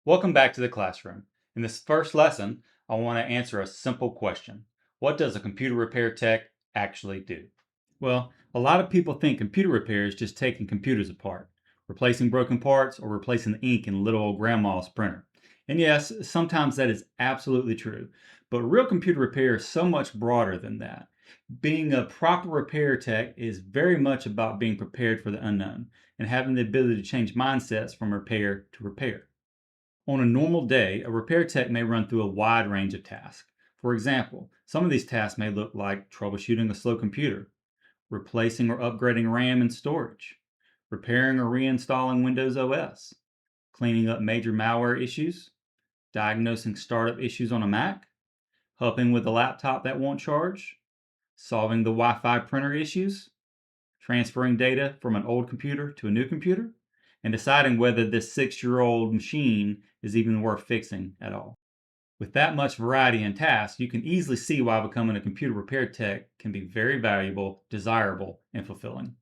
Welcome back to the classroom. In this first lesson, I want to answer a simple question. What does a computer repair tech actually do? Well, a lot of people think computer repair is just taking computers apart, replacing broken parts, or replacing the ink in little old grandma's printer. And yes, sometimes that is absolutely true, but real computer repair is so much broader than that. Being a proper repair tech is very much about being prepared for the unknown and having the ability to change mindsets from repair to repair. On a normal day, a repair tech may run through a wide range of tasks. For example, some of these tasks may look like troubleshooting a slow computer, replacing or upgrading RAM and storage, repairing or reinstalling Windows OS, cleaning up major malware issues, diagnosing startup issues on a Mac, helping with a laptop that won't charge, solving the Wi Fi printer issues, transferring data from an old computer to a new computer, and deciding whether this 6-year old machine is even worth fixing at all. With that much variety in tasks, you can easily see why becoming a computer repair tech can be very valuable, desirable, and fulfilling.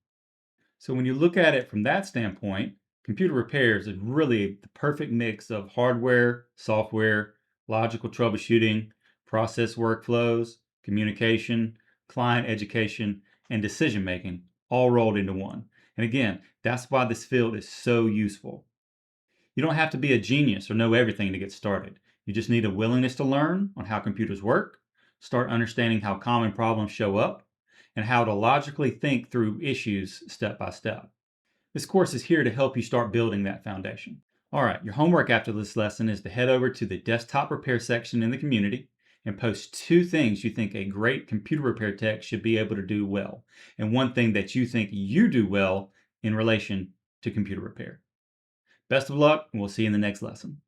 So, when you look at it from that standpoint, computer repairs is really the perfect mix of hardware, software, logical troubleshooting, process workflows, communication, client education, and decision making all rolled into one. And again, that's why this field is so useful. You don't have to be a genius or know everything to get started. You just need a willingness to learn on how computers work, start understanding how common problems show up, and how to logically think through issues step by step. This course is here to help you start building that foundation. All right, your homework after this lesson is to head over to the desktop repair section in the community and post 2 things you think a great computer repair tech should be able to do well, and 1 thing that you think you do well in relation to computer repair. Best of luck, and we'll see you in the next lesson.